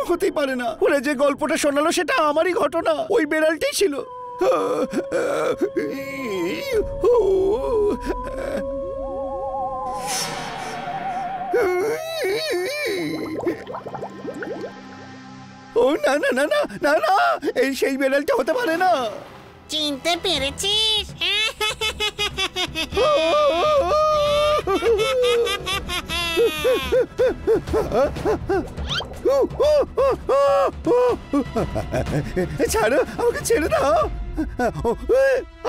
হতেই পারে না। ওরা যে গল্পটা শোনালো সেটা আমারই ঘটনা, ওই বেড়ালটাই ছিল। ও না না না না না না, এই সেই বেড়ালটা হতে পারে না। চিনতে পেরেছিস? ছাড়ো আমাকে, ছেড়ে দাও।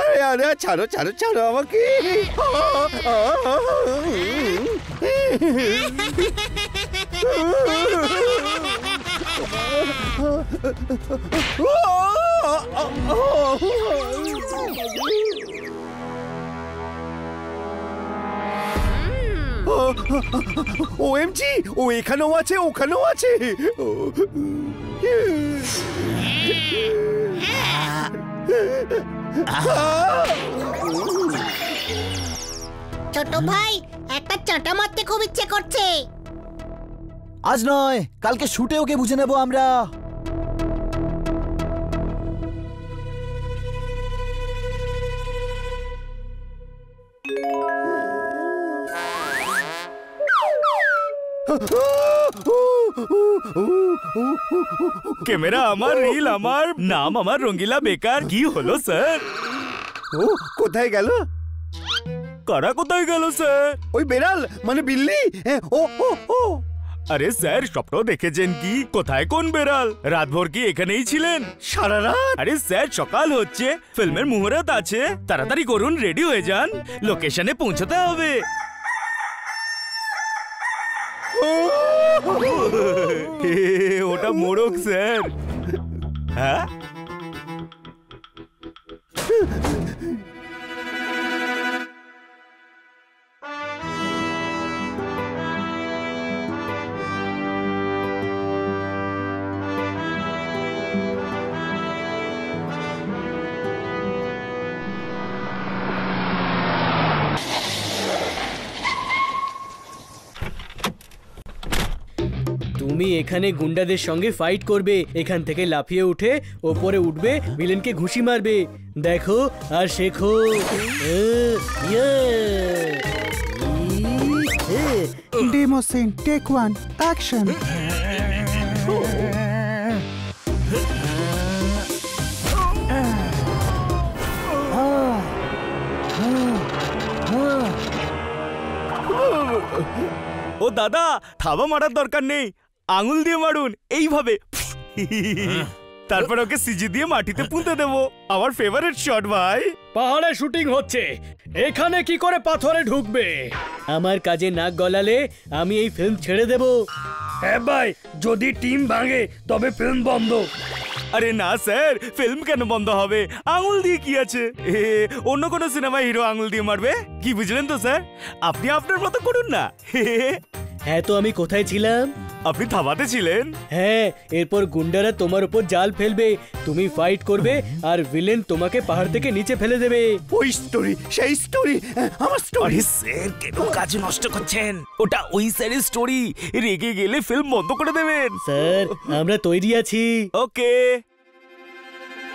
আরে আরে ছাড়ো ছাড়ো ছাড়ো আমাকে। ওএমজি, ও এখানেও আছে, ওখানেও আছে। ছোট ভাই, একটা চাটা মারতে খুব ইচ্ছে করছে। আজ নয়, কালকে শুটে ওকে বুঝে নেব আমরা। ক্যামেরা আমার, রিল আমার, নাম আমার রঙ্গিলা বেকার। কি হলো স্যার? ও কোথায় গেল? কারা কোথায় গেল স্যার? ওই বেড়াল মানে বিল্লি। ও ও ও আরে স্যার, স্বপ্ন দেখেছেন কি? কোথায় কোন বেড়াল? রাতভর কি এখানেই ছিলেন? সারা রাত? আরে স্যার, সকাল হচ্ছে, ফিল্মের মুহূর্ত আছে, তাড়াতাড়ি করুন, রেডি হয়ে যান, লোকেশনে পৌঁছতে হবে। ওটা মোড়ক স্যার। হ্যাঁ, তুমি এখানে গুন্ডাদের সঙ্গে ফাইট করবে, এখান থেকে লাফিয়ে উঠে ওপরে উঠবে, ভিলেনকে ঘুষি মারবে। দেখো আর শেখো। Demo scene, take 1, action. ও দাদা, থাবা মারার দরকার নেই, আঙুল দিয়ে মারুন, এইভাবে। তারপর ওকে সিজি দিয়ে মাটিতে পুঁতে দেবো। আমার ফেভারিট শট ভাই। পাহাড়ে শুটিং হচ্ছে, এখানে কি করে পাথরে ঢুকবে? আমার কাজে নাক গলালে আমি এই ফিল্ম ছেড়ে দেব। হ্যাঁ ভাই, যদি টিম ভাঙে তবে ফিল্ম বন্ধ। আরে না স্যার, ফিল্ম কেন বন্ধ হবে? আঙুল দিয়ে কি আছে? অন্য কোনো সিনেমা হিরো আঙুল দিয়ে মারবে? কি বুঝলেন তো স্যার? আপনি আপনার মতো করুন না। হ্যাঁ, তো আমি কোথায় ছিলাম? আপনি থাবাতে ছিলেন। হ্যাঁ, এরপর গুন্ডারা তোমার উপর জাল ফেলবে, তুমি ফাইট করবে, আর ভিলেন তোমাকে পাহাড় থেকে নিচে ফেলে দেবে। ওই স্টোরি, সেই স্টোরি, আমার স্টোরি। আরে স্যার, কেন কাজ নষ্ট করছেন? ওটা ওই স্যারের স্টোরি, রেগে গেলে ফিল্ম বন্ধ করে দেবেন। স্যার, আমরা তৈরি আছি। ওকে,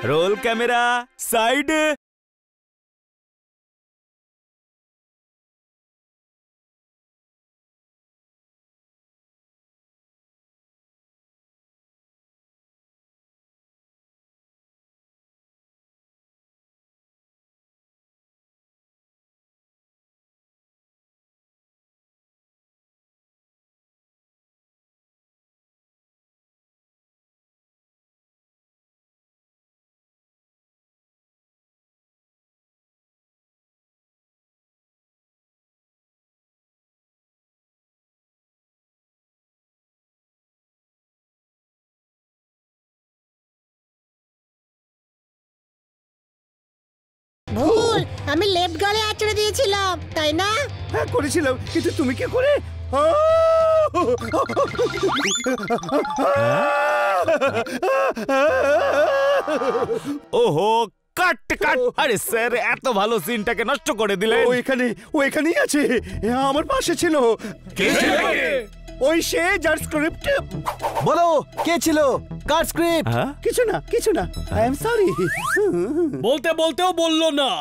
রোল ক্যামেরা, সাইড। ভুল, আমি লেফট গালে আঁচড়ে দিয়েছিলাম, তাই না? হ্যাঁ করেছিলাম, কিন্তু তুমি কি করে? ওহো, কাট কাট। আরে স্যার, এত ভালো সিনটাকে নষ্ট করে দিলেন। ও এখানেই আছে, আমার পাশে ছিল। ওই সে যার স্ক্রিপ্ট। বলো কে ছিল, কার স্ক্রিপ্ট? হ্যাঁ কিছু না আই এম সরি। বলতে বলতেও বললো না।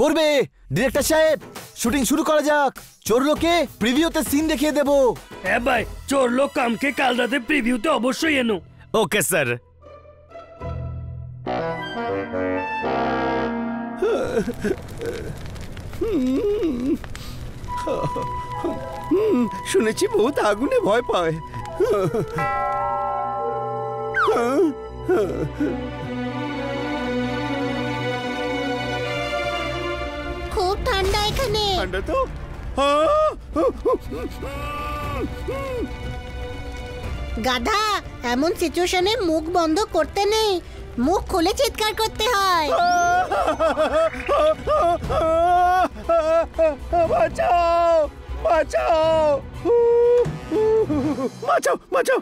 করবে ডিরেক্টর সাহেব, শুটিং শুরু করা যাক। চোরলোকে প্রিভিউতে সিন দেখিয়ে দেবো। হ্যাঁ ভাই, চোর লোক কামকে কাল রাতে প্রিভিউতে অবশ্যই এনো। Okay sir. শুনেছি বহুত আগুনে ভয় পায়। খুব ঠান্ডা এখানে। ঠান্ডা তো। গাধা, এমন সিচুয়েশনে মুখ বন্ধ করতে নেই, মুখ খুলে চিৎকার করতে হয়। বাঁচাও বাঁচাও বাঁচাও বাঁচাও।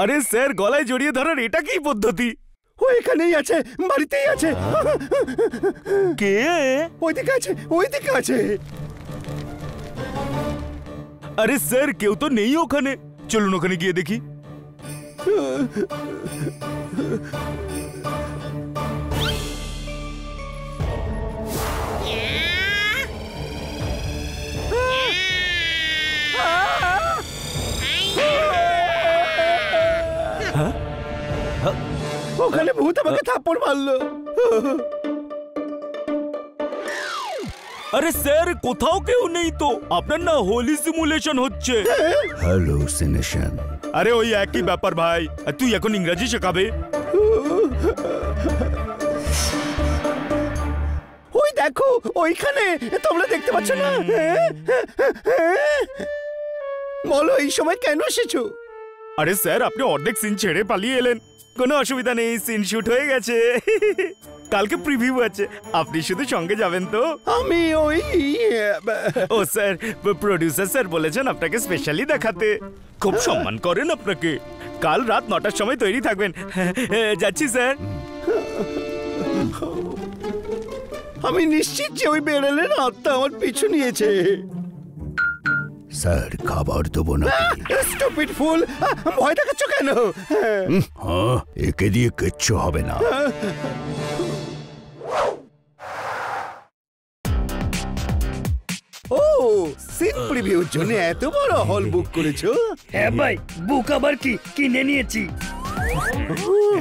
আরে স্যার, গলায় জড়িয়ে ধরার এটা কি পদ্ধতি? ও এখানেই আছে, বাড়িতেই আছে। কে? ওইদিকে আছে। আরে স্যার, কেউ তো নেই ওখানে। চলুন ওখানে গিয়ে দেখি। ওখানে ভূত আমাকে থাপ্পড় মারলো। আরে স্যার, কোথাও কেউ নেই তো। আপনার না হোলি সিমুলেশন হচ্ছে। হ্যালুসিনেশন। আরে ওই একই ব্যাপার ভাই। আর তুই এখন ইংরেজি শেখাবে? ওই দেখো ওইখানে, তোমরা দেখতে পাচ্ছ না? বলো এই সময় কেন এসেছো? আরে স্যার, আপনি অর্ধেক সিন ছেড়ে পালিয়ে এলেন। কোনো অসুবিধা নেই, সিন শুট হয়ে গেছে। কালকে প্রিভিউ আছে, আপনি শুধু সঙ্গে যাবেন তো? আমি ওই ও স্যার, প্রোডিউসার স্যার বলেছেন আপনাকে স্পেশালি দেখাতে। খুব সম্মান করেন আপনাকে। কাল রাত 9টার সময় তৈরি থাকবেন। যাচ্ছি স্যার। আমি নিশ্চিত যে ওই বেড়ালের আত্মা আমার পিছু নিয়েছে। স্যার, খাবার দেবো না? স্টুপিড ফুল, ভয় দেখাচ্ছ কেন? হ্যাঁ, একে দিয়ে কিচ্ছু হবে না। ও, সিন প্রিভিউর জন্য এত বড় হল বুক করেছো? হ্যাঁ ভাই, বুক আবার কি কিনে নিয়েছি।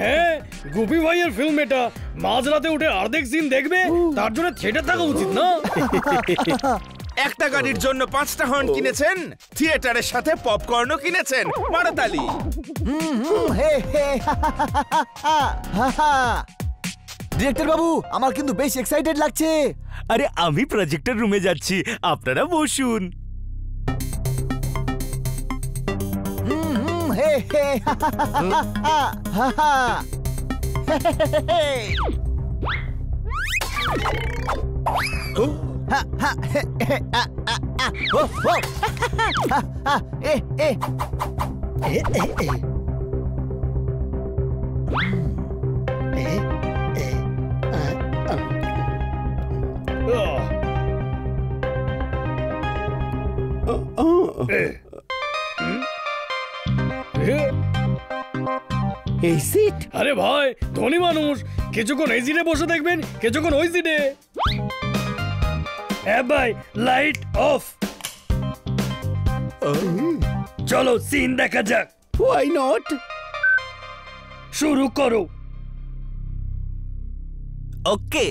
হ্যাঁ, গুপি ভাইয়ের ফিল্ম এটা। মাঝরাতে উঠে অর্ধেক সিন দেখবে, তার জন্য থিয়েটার থাকা উচিত না? একটা গাড়ির জন্য 5টা হর্ন কিনেছেন, থিয়েটারের সাথে পপকর্নও কিনেছেন। মারাতালি। ডিরেক্টর বাবু, আমার কিন্তু বেশ এক্সাইটেড লাগছে। আরে আমি প্রজেক্টর রুমে যাচ্ছি, আপনারা বসুন। এই সিট? আরে ভাই, ধনী মানুষ, কিছুক্ষণ এই সিটে বসে দেখবেন, কিছুক্ষণ ওই সিটে। হ্যাঁ ভাই, লাইট অফ। চলো সিন দেখা যাক। Why not? শুরু করো। ওকে।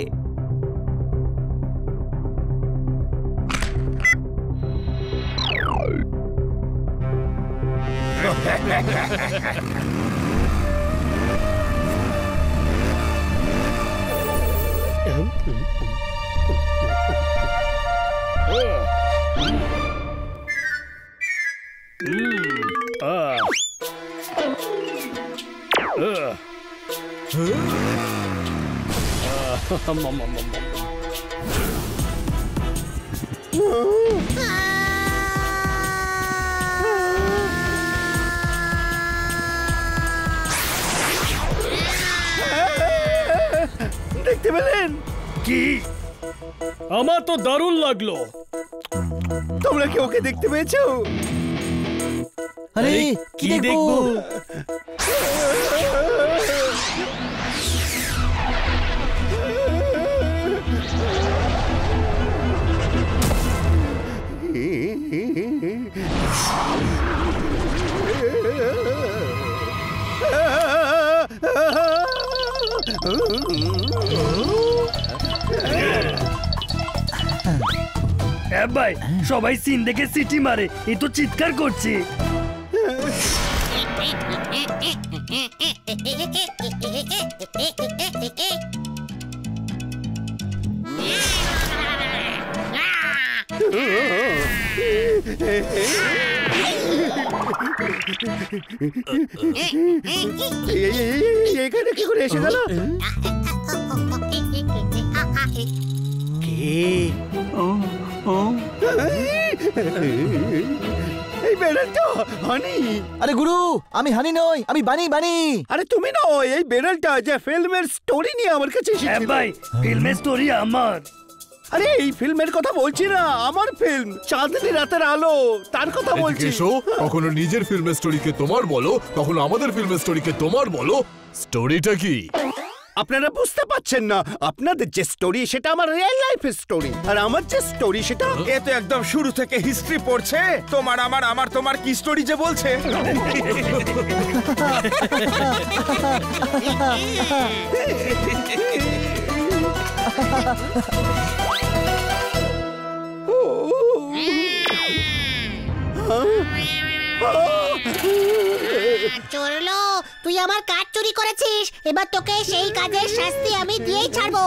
দেখতে পেলেন? কি? আমার তো দারুণ লাগলো। তোমরা কি ওকে দেখতে পেয়েছো? আরে কি দেখবো? হ্যাঁ ভাই, সবাই সিন দেখে সিটি মারে, এ তো চিৎকার করছে। এখানে কি করে এসে গেল? এই বেড়ালটা হানি। আরে গুরু, আমি হানি নই, আমি বানি বানি। আরে তুমি না এই বেড়ালটা যে ফিল্মের স্টোরি নিয়ে আমার কাছে হ্যাঁ এসেছিল। ভাই, ফিল্মের স্টোরি আমার। আরে এই ফিল্মের কথা বলছি না, আমার ফিল্ম চাঁদনি রাতের আলো, তার কথা বলছি। এসো, কখনো নিজের ফিল্মের স্টোরিকে তোমার বলো, কখনো আমাদের ফিল্মের স্টোরিকে তোমার বলো। স্টোরিটা কি? আপনারা বুঝতে পারছেন না, আপনাদের যে স্টোরি সেটা আমার রিয়েল লাইফের স্টোরি, আর আমার যে স্টোরি সেটা এ তো একদম শুরু থেকে হিস্ট্রি পড়ছে। তোমার আমার আমার তোমার কি স্টোরি যে বলছে। চোরলো, তুই আমার কাজ চুরি করেছিস, এবার তোকে সেই কাজের শাস্তি আমি দিয়েই ছাড়বো।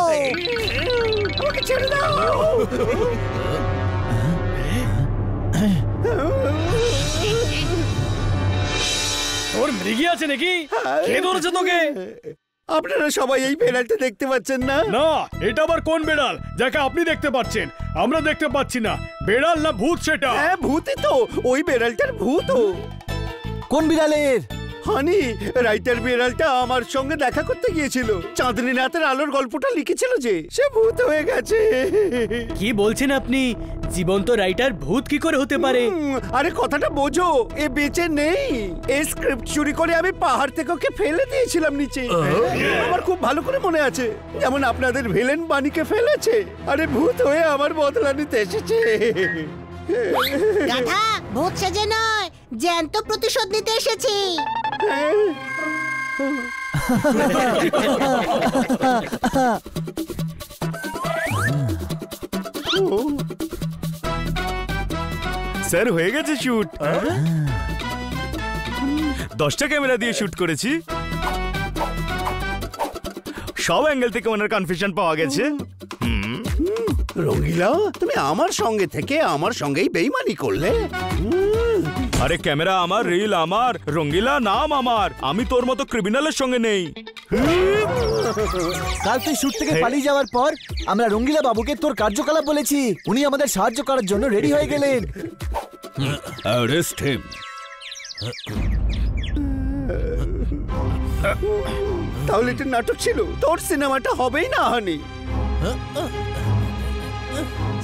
আমাকে ছেড়ে দাও। তোর মৃগী আছে নাকি? কে ধরেছে তোকে? আপনারা সবাই এই বেড়ালটা দেখতে পাচ্ছেন না? না, এটা আবার কোন বেড়াল যাকে আপনি দেখতে পাচ্ছেন, আমরা দেখতে পাচ্ছি না? বেড়াল না ভূত সেটা? হ্যাঁ ভূতই তো, ওই বেড়ালটার ভূত। কোন বিড়ালের? হানি, রাইটার বিড়ালটা আমার সঙ্গে দেখা করতে গিয়েছিল, চাঁদনি রাতের আলোর গল্পটা লিখেছিল যে, সে ভূত হয়ে গেছে। কি বলছেন আপনি? জীবন্ত রাইটার ভূত কি করে হতে পারে? আরে কথাটা বোঝো, এ বেঁচে নেই। এই স্ক্রিপ্ট চুরি করে আমি পাহাড় থেকে ওকে ফেলে দিয়েছিলাম নিচে। আমার খুব ভালো করে মনে আছে, যেমন আপনাদের ভিলেন বানিকে ফেলেছে, আরে ভূত হয়ে আমার বদলা নিতে এসেছে। গাধা, ভূত সেজে নয়, জ্যান্ত প্রতিশোধ নিতে এসেছি। স্যার হয়ে গেছে শুট। 10টা ক্যামেরা দিয়ে শুট করেছি, সব অ্যাঙ্গেল থেকে ওনার কনফিউশন পাওয়া গেছে। রঙ্গিলা, তুমি আমার সঙ্গে থেকে আমার সঙ্গেই বেইমানি করলে। আরে ক্যামেরা আমার, রিল আমার, রঙ্গিলা নাম আমার, আমি তোর মতো ক্রিমিনালের সঙ্গে নেই। কাল তুই শুট থেকে পালিয়ে যাওয়ার পর আমরা রঙ্গিলা বাবুকে তোর কার্যকলাপ বলেছি, উনি আমাদের সাহায্য করার জন্য রেডি হয়ে গেলেন। Arrest him. তাহলে এটা নাটক ছিল, তোর সিনেমাটা হবেই না হানি।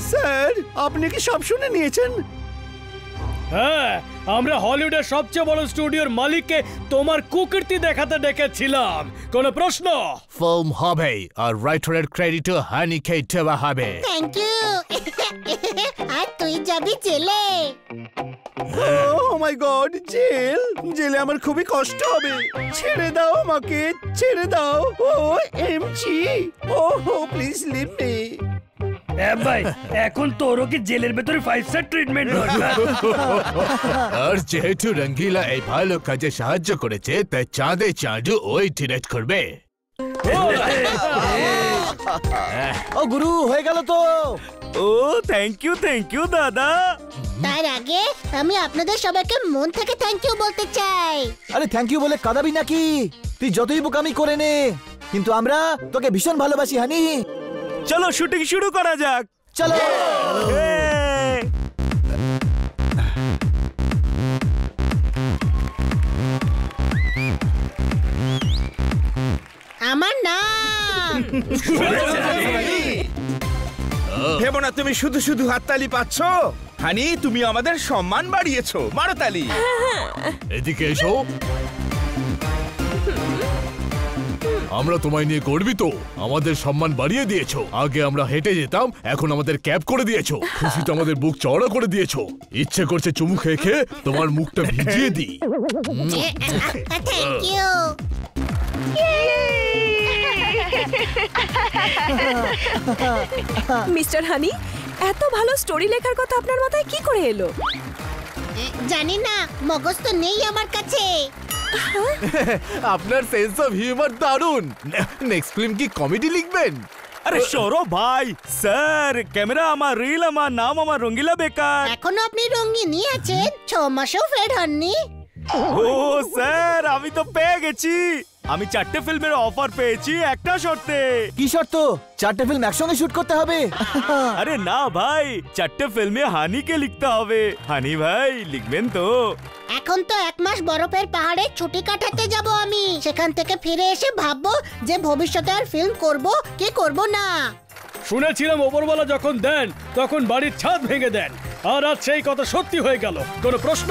স্যার, আপনি কি সব শুনে নিয়েছেন? হ্যাঁ, আমরা হলিউডের সবচেয়ে বড় স্টুডিওর মালিককে তোমার কুকীর্তি দেখাতে ডেকেছিলাম। কোনো প্রশ্ন? ফিল্ম হবে আর রাইটারের ক্রেডিটও হানিকে দেওয়া হবে। Thank you. আর তুই যাবি জেলে। ও মাই গড, জেল? জেলে আমার খুবই কষ্ট হবে। ছেড়ে দাও আমাকে, ছেড়ে দাও। OMG, oh please leave me. হ্যাঁ ভাই, এখন তোরও কি জেলের ভেতরে 5 স্টার ট্রিটমেন্ট দরকার? আর যেহেতু রঙ্গিলা এই ভালো কাজে সাহায্য করেছে, তাই চাঁদে চাঁদু ওই ডিরেক্ট করবে। ও গুরু, হয়ে গেল তো। ও থ্যাংক ইউ দাদা। তার আগে আমি আপনাদের সবাইকে মন থেকে থ্যাংক ইউ বলতে চাই। আরে থ্যাংক ইউ বলে কাঁদাবি নাকি? তুই যতই বোকামি করে নে, কিন্তু আমরা তোকে ভীষণ ভালোবাসি হানি। চলো শুটিং শুরু করা যাক। চলো। আমার নাম। ভেবো না তুমি শুধু শুধু হাততালি পাচ্ছ। হানি তুমি আমাদের সম্মান বাড়িয়েছো, মারো তালি। এদিকে এসো। আমরা তোমায় নিয়ে গর্বিত, আমাদের সম্মান বাড়িয়ে দিয়েছো। আগে আমরা হেঁটে যেতাম, এখন আমাদের ক্যাব করে দিয়েছো। খুশিতে আমাদের বুক চওড়া করে দিয়েছো। ইচ্ছে করছে চুমু খেয়ে খেয়ে তোমার মুখটা ভিজিয়ে দিই। Thank you. মিস্টার হানি, এত ভালো স্টোরি লেখার কথা আপনার মাথায় কি করে এলো? জানি না, মগজ তো নেই আমার কাছে। আপনার সেন্স অফ হিউমার দারুণ। নেক্সট ফিল্ম কি কমেডি লিখবেন? আরে সৌরভ ভাই, স্যার ক্যামেরা আমার, রিল আমার, নাম আমার রঙ্গিলা বেকার। এখনো আপনি রঙিনী আছেন, 6 মাসেও ফেড হননি। ও স্যার, আমি তো পেয়ে গেছি। আমি 4টে ফিল্মের অফার পেয়েছি একটা শর্তে। কি শর্ত? 4টে ফিল্ম একসঙ্গে শুট করতে হবে? আরে না ভাই, 4টে ফিল্মে হানিকে লিখতে হবে। হানি ভাই লিখবেন তো? এখন তো 1 মাস বরফের পাহাড়ে ছুটি কাটাতে যাব আমি। সেখান থেকে ফিরে এসে ভাববো যে ভবিষ্যতে আর ফিল্ম করব কি করব না। শুনেছিলাম ওপরওয়ালা যখন দেন তখন বাড়ির ছাদ ভেঙে দেন, আর আজ সেই কথা সত্যি হয়ে গেল। কোনো প্রশ্ন?